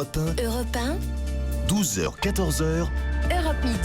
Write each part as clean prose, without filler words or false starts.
Europe 1, Europe 1, 12h, 14h, Europe Midi.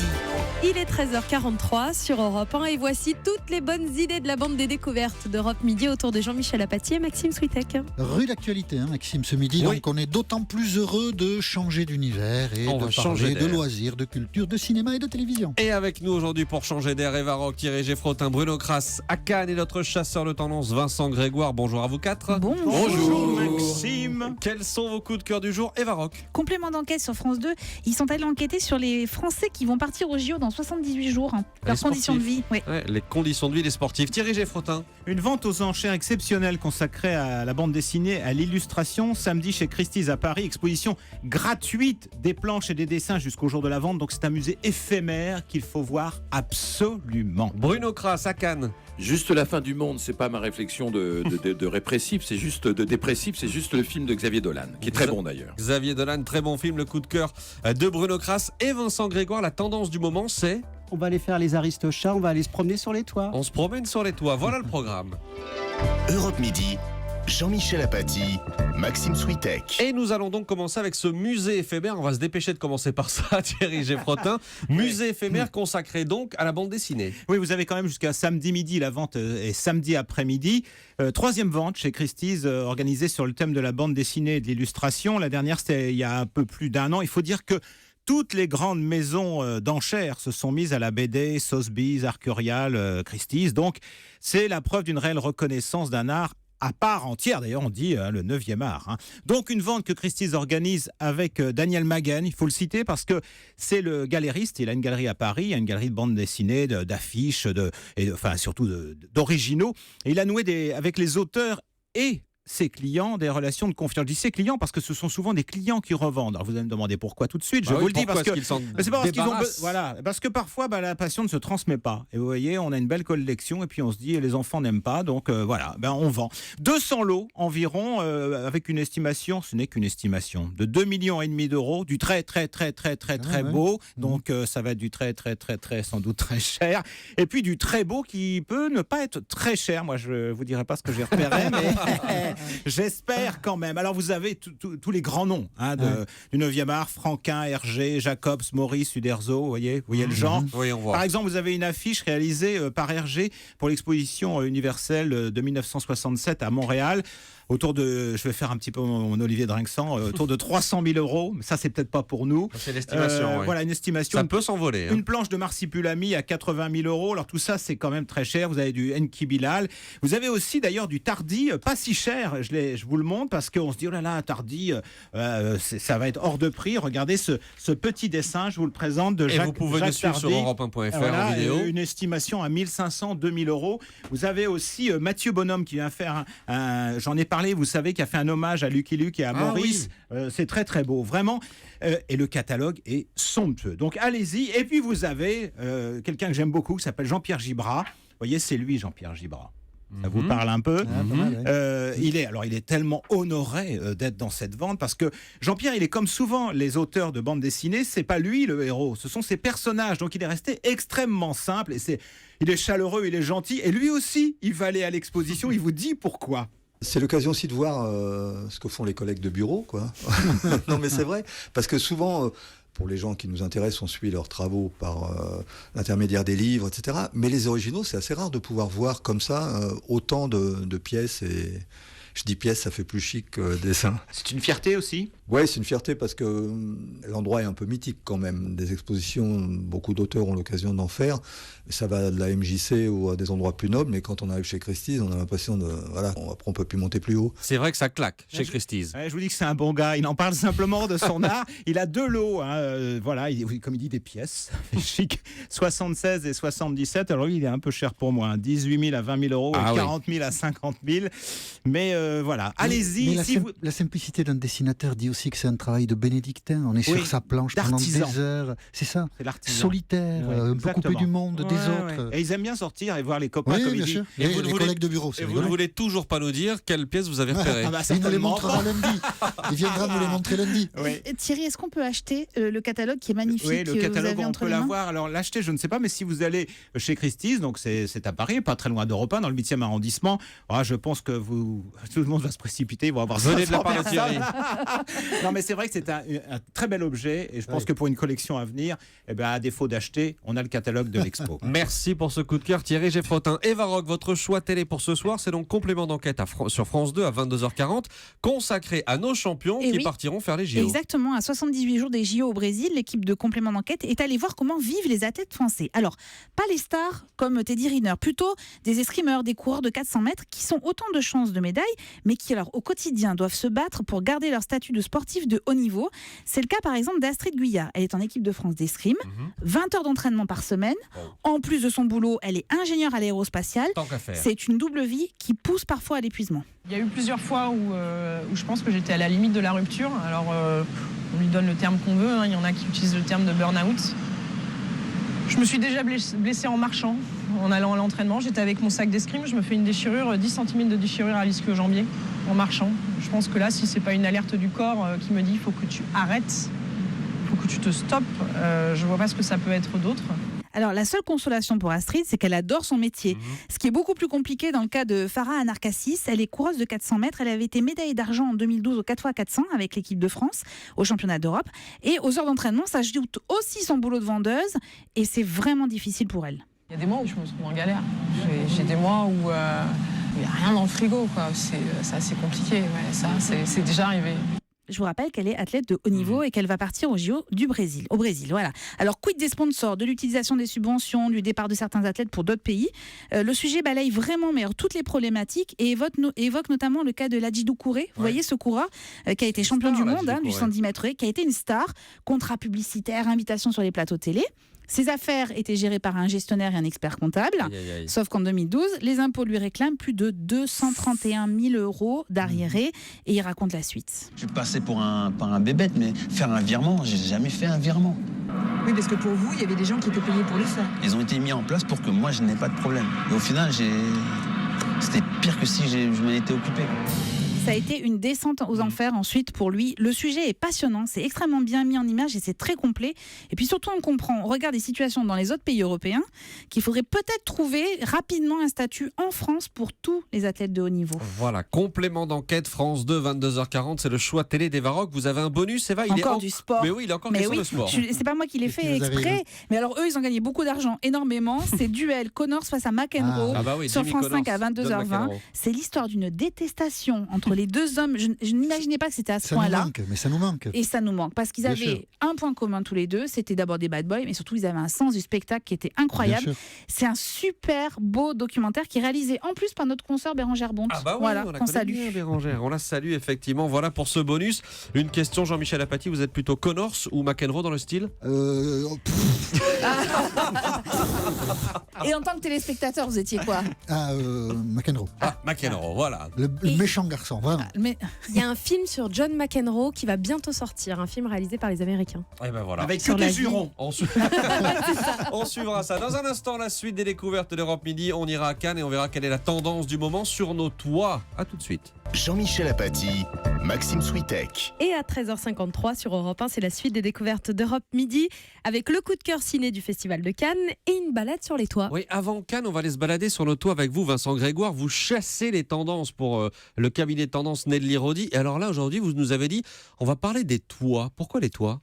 Il est 13h43 sur Europe 1 et voici toutes les bonnes idées de la bande des découvertes d'Europe Midi autour de Jean-Michel Apathy et Maxime Switek. Rue d'actualité, Maxime, ce midi. Oui. Donc on est d'autant plus heureux de changer d'univers et On va de changer parler de d'air. loisirs, de culture, de cinéma et de télévision. Et avec nous aujourd'hui pour changer d'air, Eva Rock, Thierry Geffrotin, Bruno Kras, à Cannes et notre chasseur de tendance Vincent Grégoire. Bonjour à vous quatre. Bonjour. Maxime. Quels sont vos coups de cœur du jour, Eva Rock? Complément d'enquête sur France 2, ils sont allés enquêter sur les Français qui vont partir au JO dans 78 jours. Leurs conditions de vie. Oui. Ouais, les conditions de vie des sportifs. Thierry Geffrotin. Une vente aux enchères exceptionnelle consacrée à la bande dessinée, à l'illustration, samedi chez Christie's à Paris. Exposition gratuite des planches et des dessins jusqu'au jour de la vente. Donc c'est un musée éphémère qu'il faut voir absolument. Bruno Kras, à Cannes. Juste la fin du monde, c'est pas ma réflexion de répressif, c'est juste de dépressif, c'est juste le film de Xavier Dolan, qui est très bon d'ailleurs. Xavier Dolan, très bon film, le coup de cœur de Bruno Kras et Vincent Grégoire. La tendance du moment, c'est On va aller faire les aristochats, on va aller se promener sur les toits. on se promène sur les toits. Voilà le programme. Europe Midi, Jean-Michel Apathy, Maxime Switek. Et nous allons donc commencer avec ce musée éphémère. On va se dépêcher de commencer par ça, Thierry Geffrotin. Musée éphémère consacré donc à la bande dessinée. Oui, vous avez quand même jusqu'à samedi midi. La vente est samedi après-midi. Troisième vente chez Christie's organisée sur le thème de la bande dessinée et de l'illustration. La dernière, c'était il y a un peu plus d'un an. Il faut dire que toutes les grandes maisons d'enchères se sont mises à la BD, Sotheby's, Arcurial, Christie's. Donc, c'est la preuve d'une réelle reconnaissance d'un art à part entière, d'ailleurs on dit le 9e art. Donc une vente que Christie's organise avec Daniel Maguen, il faut le citer parce que c'est le galériste, il a une galerie à Paris, il a une galerie de bande dessinée, d'affiches, surtout d'originaux. Et il a noué avec les auteurs et ses clients des relations de confiance. Je dis ses clients parce que ce sont souvent des clients qui revendent. Alors vous allez me demander pourquoi tout de suite. Je vous le dis parce que c'est pas parce qu'ils ont parce que parfois la passion ne se transmet pas. Et vous voyez, on a une belle collection et puis on se dit les enfants n'aiment pas, donc on vend 200 lots environ avec une estimation, ce n'est qu'une estimation de 2,5 millions d'euros, du très beau. Donc ça va être du très sans doute très cher et puis du très beau qui peut ne pas être très cher. Moi je vous dirai pas ce que j'ai repéré mais j'espère quand même. Alors vous avez tous les grands noms du 9e art, Franquin, Hergé, Jacobs, Maurice, Uderzo, vous voyez le genre. Oui, on voit. Par exemple, vous avez une affiche réalisée par Hergé pour l'exposition universelle de 1967 à Montréal. Autour de, je vais faire un petit peu mon Olivier Drinxan, autour de 300 000 euros. Ça, c'est peut-être pas pour nous. C'est l'estimation. Voilà, une estimation. Ça peut s'envoler. Une planche de Marsipulami à 80 000 euros. Alors tout ça, c'est quand même très cher. Vous avez du Enki Bilal. Vous avez aussi d'ailleurs du Tardi, pas si cher. Je vous le montre parce qu'on se dit, oh là là, Tardi, ça va être hors de prix. Regardez ce petit dessin, je vous le présente, de Jacques. Et vous pouvez le suivre sur europe1.fr en vidéo. Une estimation à 1500, 2000 euros. Vous avez aussi Mathieu Bonhomme qui vient faire j'en ai parlé, vous savez, qui a fait un hommage à Lucky Luke et à Maurice. Oui. C'est très beau, vraiment. Et le catalogue est somptueux. Donc allez-y. Et puis vous avez quelqu'un que j'aime beaucoup qui s'appelle Jean-Pierre Gibrat. Vous voyez, c'est lui, Jean-Pierre Gibrat. Ça vous parle un peu. Il est tellement honoré d'être dans cette vente parce que Jean-Pierre, il est comme souvent les auteurs de bande dessinée, c'est pas lui le héros, ce sont ses personnages. Donc il est resté extrêmement simple et il est chaleureux, il est gentil et lui aussi, il va aller à l'exposition, il vous dit pourquoi. C'est l'occasion aussi de voir ce que font les collègues de bureau, quoi. Non, mais c'est vrai, parce que souvent, pour les gens qui nous intéressent, on suit leurs travaux par l'intermédiaire des livres, etc. Mais les originaux, c'est assez rare de pouvoir voir comme ça autant de pièces. Et je dis pièces, ça fait plus chic que dessin. C'est une fierté aussi. Oui, c'est une fierté parce que l'endroit est un peu mythique quand même. Des expositions, beaucoup d'auteurs ont l'occasion d'en faire. Ça va de la MJC ou à des endroits plus nobles, mais quand on arrive chez Christie's, on a l'impression après on peut plus monter plus haut. C'est vrai que ça claque chez Christie's. Je vous dis que c'est un bon gars. Il en parle simplement de son art. Il a 2 lots. Comme il dit, des pièces chic. 76 et 77. Alors lui, il est un peu cher pour moi. 18 000 à 20 000 euros et 40 000 à 50 000. Mais voilà, allez-y. Mais la simplicité d'un dessinateur dit aussi que c'est un travail de bénédictin. On est sur sa planche pendant des heures. C'est ça. C'est l'artisan. Solitaire, beaucoup plus du monde, des autres. Et ils aiment bien sortir et voir les copains comme il dit. Et les collègues de bureau. Et vous ne voulez toujours pas nous dire quelles pièces vous avez repérées. Il nous les montrera lundi. Il viendra nous les montrer lundi. Oui. Thierry, est-ce qu'on peut acheter le catalogue qui est magnifique? Oui, le catalogue, on peut l'avoir. Alors l'acheter, je ne sais pas, mais si vous allez chez Christie's, donc c'est à Paris, pas très loin d'Europe 1, dans le 8e arrondissement, je pense que tout le monde va se précipiter, ils vont avoir Venez de la 500 part de Thierry. Non, mais c'est vrai que c'est un très bel objet et je pense que pour une collection à venir, eh ben, à défaut d'acheter, on a le catalogue de l'expo. Merci pour ce coup de cœur, Thierry Geffrotin. Eva Rock, votre choix télé pour ce soir, c'est donc complément d'enquête sur France 2 à 22h40, consacré à nos champions Et qui oui. partiront faire les JO. Exactement, à 78 jours des JO au Brésil, l'équipe de complément d'enquête est allée voir comment vivent les athlètes français. Alors, pas les stars comme Teddy Riner, plutôt des escrimeurs, des coureurs de 400 mètres qui sont autant de chances de médailles, mais qui alors au quotidien doivent se battre pour garder leur statut de sportif de haut niveau. C'est le cas par exemple d'Astrid Guyard. Elle est en équipe de France d'escrime, 20 heures d'entraînement par semaine. En plus de son boulot, elle est ingénieure à l'aérospatiale. Tant qu'à faire. C'est une double vie qui pousse parfois à l'épuisement. Il y a eu plusieurs fois où je pense que j'étais à la limite de la rupture. Alors, on lui donne le terme qu'on veut. Il y en a qui utilisent le terme de burn-out. Je me suis déjà blessée en marchant, en allant à l'entraînement. J'étais avec mon sac d'escrime. Je me fais une déchirure, 10 cm de déchirure à l'ischio-jambier en marchant. Je pense que là, si c'est pas une alerte du corps qui me dit il faut que tu arrêtes, il faut que tu te stoppes, je vois pas ce que ça peut être d'autre. Alors, la seule consolation pour Astrid, c'est qu'elle adore son métier. Ce qui est beaucoup plus compliqué dans le cas de Farah Anarkassis. Elle est coureuse de 400 mètres. Elle avait été médaillée d'argent en 2012 au 4x400 avec l'équipe de France au championnat d'Europe. Et aux heures d'entraînement, ça ajoute aussi son boulot de vendeuse. Et c'est vraiment difficile pour elle. Il y a des mois où je me trouve en galère. J'ai des mois où il n'y a rien dans le frigo, quoi. C'est assez compliqué. Ouais, ça, c'est déjà arrivé. Je vous rappelle qu'elle est athlète de haut niveau et qu'elle va partir au JO du Brésil. Au Brésil, voilà. Alors, quid des sponsors, de l'utilisation des subventions, du départ de certains athlètes pour d'autres pays. Le sujet balaye vraiment toutes les problématiques et évoque notamment le cas de Ladjidou Kouré. Vous voyez ce coureur qui a été champion du monde du 110 mètres, qui a été une star, contrat publicitaire, invitation sur les plateaux télé. Ses affaires étaient gérées par un gestionnaire et un expert comptable. Sauf qu'en 2012, les impôts lui réclament plus de 231 000 € d'arriérés. Et il raconte la suite. Je suis passé par un bébête, mais faire un virement, j'ai jamais fait un virement. Oui, parce que pour vous, il y avait des gens qui étaient payés pour le faire. Ils ont été mis en place pour que moi, je n'ai pas de problème. Et au final, c'était pire que si je m'en étais occupé. Ça a été une descente aux enfers ensuite pour lui. Le sujet est passionnant, c'est extrêmement bien mis en image et c'est très complet. Et puis surtout, on regarde des situations dans les autres pays européens qu'il faudrait peut-être trouver rapidement un statut en France pour tous les athlètes de haut niveau. Voilà, complément d'enquête France 2, 22h40, c'est le choix télé d'Eva Rock. Vous avez un bonus, Eva? Du sport. Mais oui, il est encore question de sport. C'est pas moi qui l'ai fait exprès. Mais alors eux, ils ont gagné beaucoup d'argent, énormément. C'est duel Connors face à McEnroe sur Jimmy France 5 Connors, à 22h20. C'est l'histoire d'une détestation entre les deux hommes. Je n'imaginais pas que c'était à ce point-là. Ça nous manque. Et ça nous manque parce qu'ils avaient un point commun tous les deux. C'était d'abord des bad boys, mais surtout ils avaient un sens du spectacle qui était incroyable. C'est un super beau documentaire qui est réalisé en plus par notre consoeur Bérangère Bonte. Ah bah oui, voilà, on la qu'on connaît salue. bien, Bérangère. On la salue effectivement. Voilà pour ce bonus. Une question, Jean-Michel Apathy, vous êtes plutôt Connors ou McEnroe dans le style? Et en tant que téléspectateur, vous étiez quoi? McEnroe. McEnroe, voilà. Le méchant garçon, vraiment. Mais il y a un film sur John McEnroe qui va bientôt sortir, un film réalisé par les Américains. Et ben voilà. Avec que des jurons. On suivra ça. Dans un instant, la suite des découvertes d'Europe Midi. On ira à Cannes et on verra quelle est la tendance du moment sur nos toits. À tout de suite. Jean-Michel Apathy, Maxime Switek. Et à 13h53 sur Europe 1, c'est la suite des découvertes d'Europe Midi avec le coup de cœur ciné du Festival de Cannes et une balade sur les toits. Oui, avant Cannes, on va aller se balader sur nos toits avec vous, Vincent Grégoire. Vous chassez les tendances pour le cabinet de tendance Nelly Rodi. Et alors là, aujourd'hui, vous nous avez dit, on va parler des toits. Pourquoi les toits ?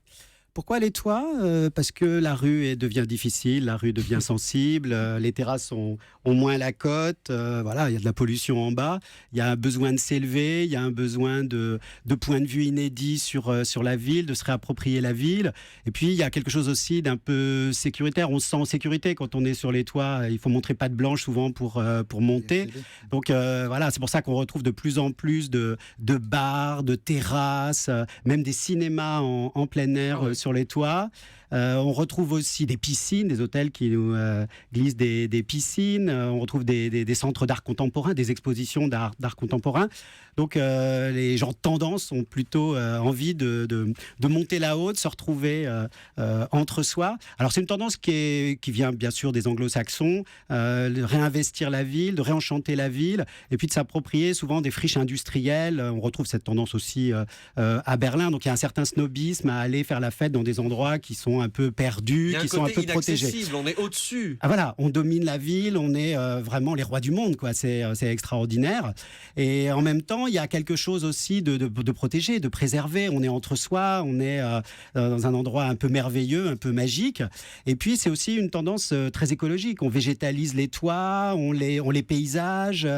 Pourquoi les toits ? Parce que la rue devient difficile, la rue devient sensible, les terrasses ont moins la cote, voilà, il y a de la pollution en bas, il y a un besoin de s'élever, il y a un besoin de points de vue inédits sur la ville, de se réapproprier la ville. Et puis, il y a quelque chose aussi d'un peu sécuritaire. On se sent en sécurité quand on est sur les toits. Il faut montrer patte blanche souvent pour monter. Donc, voilà, c'est pour ça qu'on retrouve de plus en plus de bars, de terrasses, même des cinémas en plein air sur les toits. On retrouve aussi des piscines, des hôtels qui nous glissent des piscines. On retrouve des centres d'art contemporain, des expositions d'art contemporain. Donc les gens de tendance ont plutôt envie de monter là-haut, de se retrouver entre soi. Alors c'est une tendance qui vient bien sûr des anglo-saxons, de réinvestir la ville, de réenchanter la ville, et puis de s'approprier souvent des friches industrielles. On retrouve cette tendance aussi à Berlin. Donc il y a un certain snobisme à aller faire la fête dans des endroits qui sont sont un peu perdus, qui sont un peu protégés. On est au-dessus. Ah, voilà, on domine la ville, on est vraiment les rois du monde, quoi. C'est extraordinaire. Et en même temps, il y a quelque chose aussi de protégé, de préserver. On est entre soi, on est dans un endroit un peu merveilleux, un peu magique. Et puis, c'est aussi une tendance très écologique. On végétalise les toits, on les paysage.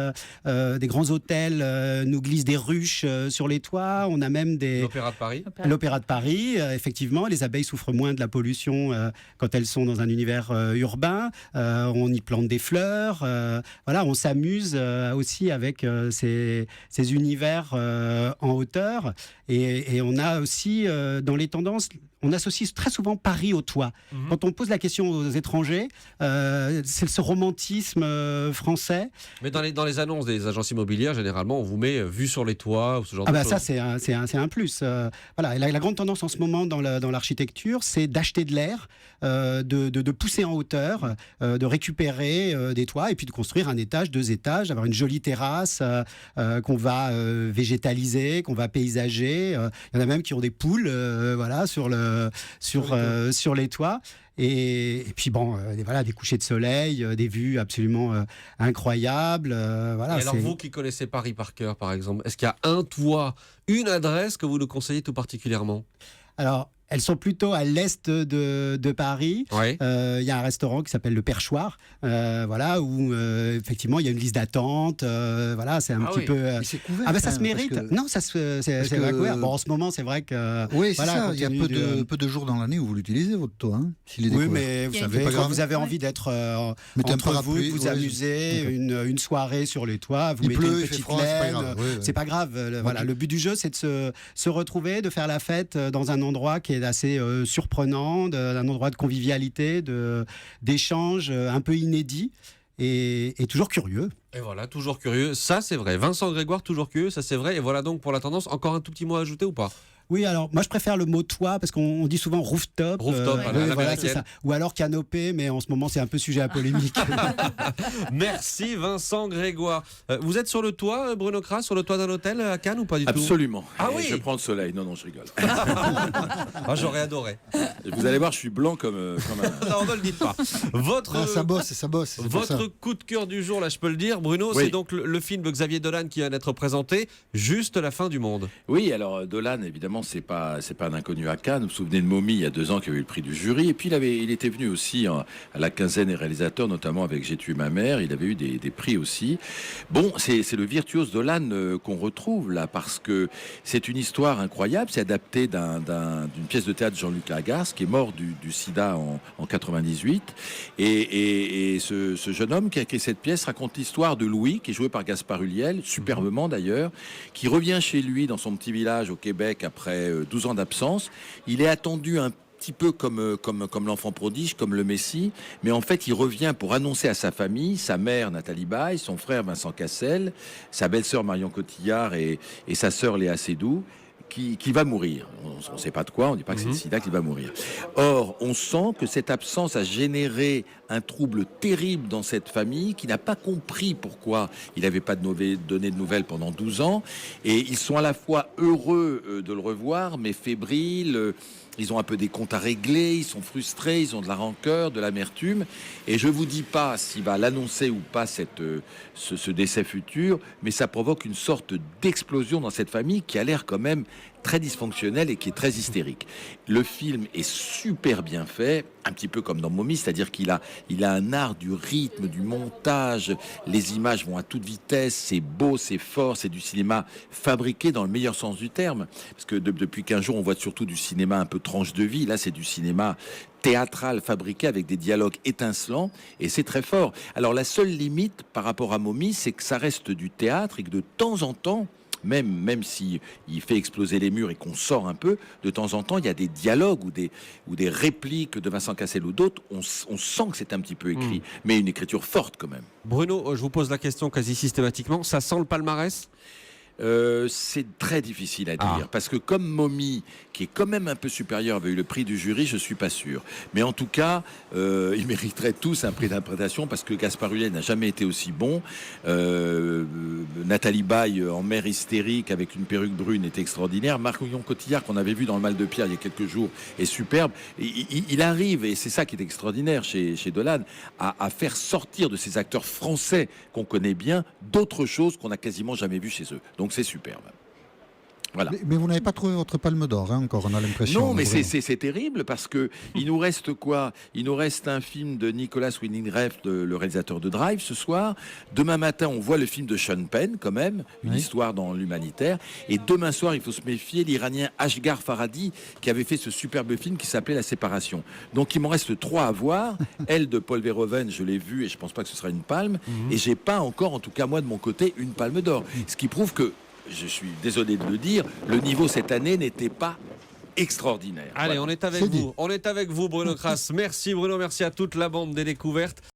Des grands hôtels nous glissent des ruches sur les toits. On a même l'Opéra de Paris. L'Opéra de Paris, effectivement, les abeilles souffrent moins de la pollution quand elles sont dans un univers urbain. On y plante des fleurs. Voilà, on s'amuse aussi avec ces univers en hauteur. Et on a aussi dans les tendances, on associe très souvent Paris au toit. Quand on pose la question aux étrangers, c'est ce romantisme français. Mais dans les annonces des agences immobilières, généralement, on vous met vue sur les toits ou ce genre de choses. Ça, c'est un plus. Voilà. Et la grande tendance en ce moment dans l'architecture, c'est d'acheter de l'air, de pousser en hauteur, de récupérer des toits et puis de construire un étage, 2 étages, d'avoir une jolie terrasse qu'on va végétaliser, qu'on va paysager. Il y en a même qui ont des poules voilà, sur les toits. Et puis voilà, des couchers de soleil, des vues absolument incroyables. Voilà, et alors vous qui connaissez Paris par cœur, par exemple, est-ce qu'il y a un toit, une adresse que vous nous conseillez tout particulièrement ? Alors, elles sont plutôt à l'est de Paris. Ouais. Y a un restaurant qui s'appelle Le Perchoir, voilà, où effectivement il y a une liste d'attente. Voilà, c'est un petit peu. C'est couvert. Ça se mérite. Non, c'est couvert. Bon, en ce moment, c'est vrai que. Oui, c'est voilà, ça. Il y a peu de jours dans l'année où vous l'utilisez votre toit. Hein, oui, mais vous savez, quand vous avez envie d'être entre vous, de vous amuser, une soirée sur les toits, vous mettez une petite laine. C'est pas grave. Voilà, le but du jeu, c'est de se retrouver, de faire la fête dans un endroit qui est assez surprenant, d'un endroit de convivialité, d'échange un peu inédit et toujours curieux. Et voilà, toujours curieux, ça c'est vrai. Vincent Grégoire, toujours curieux, ça c'est vrai. Et voilà donc pour la tendance, encore un tout petit mot à ajouter ou pas ? Oui, alors moi je préfère le mot toit parce qu'on dit souvent rooftop. Voilà, c'est ça. Ou alors canopé, mais en ce moment c'est un peu sujet à polémique. Merci Vincent Grégoire. Vous êtes sur le toit, Bruno Kras, sur le toit d'un hôtel à Cannes ou pas du tout ? Absolument. Ah oui. Je prends le soleil. Non, je rigole. J'aurais adoré. Vous allez voir, je suis blanc comme un... Non, ne le dites pas. Ça bosse. Votre coup de cœur du jour, là je peux le dire, Bruno, oui. C'est donc le film de Xavier Dolan qui vient d'être présenté, Juste la fin du monde. Oui, alors Dolan, évidemment, c'est pas un inconnu à Cannes. Vous vous souvenez de Mommy il y a 2 ans qui avait eu le prix du jury. Et puis il était venu aussi à la quinzaine des réalisateurs, notamment avec J'ai tué ma mère. Il avait eu des prix aussi. Bon, c'est le virtuose Dolan qu'on retrouve là, parce que c'est une histoire incroyable. C'est adapté d'une pièce de théâtre de Jean-Luc Lagarce, qui est mort du sida en 98. Et ce jeune homme qui a écrit cette pièce raconte l'histoire de Louis, qui est joué par Gaspard Ulliel, superbement d'ailleurs, qui revient chez lui dans son petit village au Québec après 12 ans d'absence. Il est attendu un petit peu comme l'enfant prodige, comme le Messie, mais en fait il revient pour annoncer à sa famille, sa mère Nathalie Baye, son frère Vincent Cassel, sa belle-sœur Marion Cotillard et sa sœur Léa Seydoux, qui va mourir. On ne sait pas de quoi, on ne dit pas que c'est le sida qui va mourir. Or, on sent que cette absence a généré un trouble terrible dans cette famille, qui n'a pas compris pourquoi il n'avait pas donné de nouvelles pendant 12 ans. Et ils sont à la fois heureux de le revoir, mais fébriles. Ils ont un peu des comptes à régler, ils sont frustrés, ils ont de la rancœur, de l'amertume. Et je ne vous dis pas s'il va l'annoncer ou pas ce décès futur, mais ça provoque une sorte d'explosion dans cette famille qui a l'air quand même très dysfonctionnelle et qui est très hystérique. Le film est super bien fait, un petit peu comme dans Mommy, c'est-à-dire qu'il a un art du rythme, du montage, les images vont à toute vitesse, c'est beau, c'est fort, c'est du cinéma fabriqué dans le meilleur sens du terme, parce que depuis 15 jours, on voit surtout du cinéma un peu tranche de vie, là c'est du cinéma théâtral fabriqué avec des dialogues étincelants, et c'est très fort. Alors la seule limite par rapport à Mommy, c'est que ça reste du théâtre et que de temps en temps, même si il fait exploser les murs et qu'on sort un peu, de temps en temps, il y a des dialogues ou des répliques de Vincent Cassel ou d'autres, on sent que c'est un petit peu écrit, mais une écriture forte quand même. Bruno, je vous pose la question quasi systématiquement, ça sent le palmarès ? C'est très difficile à dire, parce que comme Mommy, qui est quand même un peu supérieur, avait eu le prix du jury, je suis pas sûr. Mais en tout cas, ils mériteraient tous un prix d'interprétation, parce que Gaspard Ulliel n'a jamais été aussi bon. Nathalie Baye, en mère hystérique, avec une perruque brune, est extraordinaire. Marion Cotillard, qu'on avait vu dans Le Mal de Pierre il y a quelques jours, est superbe. Il arrive, et c'est ça qui est extraordinaire chez Dolan, à faire sortir de ces acteurs français qu'on connaît bien, d'autres choses qu'on n'a quasiment jamais vues chez eux. Donc c'est superbe. Voilà. Mais vous n'avez pas trouvé votre palme d'or encore, on a l'impression. Non, mais c'est terrible parce que il nous reste quoi? Il nous reste un film de Nicolas Winding Refn, le réalisateur de Drive, ce soir. Demain matin, on voit le film de Sean Penn, quand même, une histoire dans l'humanitaire. Et demain soir, il faut se méfier, l'Iranien Ashghar Farhadi, qui avait fait ce superbe film qui s'appelait La Séparation. Donc il m'en reste 3 à voir. Elle de Paul Verhoeven, je l'ai vu et je pense pas que ce sera une palme. Et j'ai pas encore, en tout cas moi de mon côté, une palme d'or. Ce qui prouve que, je suis désolé de le dire, le niveau cette année n'était pas extraordinaire. Allez, on est avec vous. On est avec vous, Bruno Kras. Merci Bruno, merci à toute la bande des découvertes.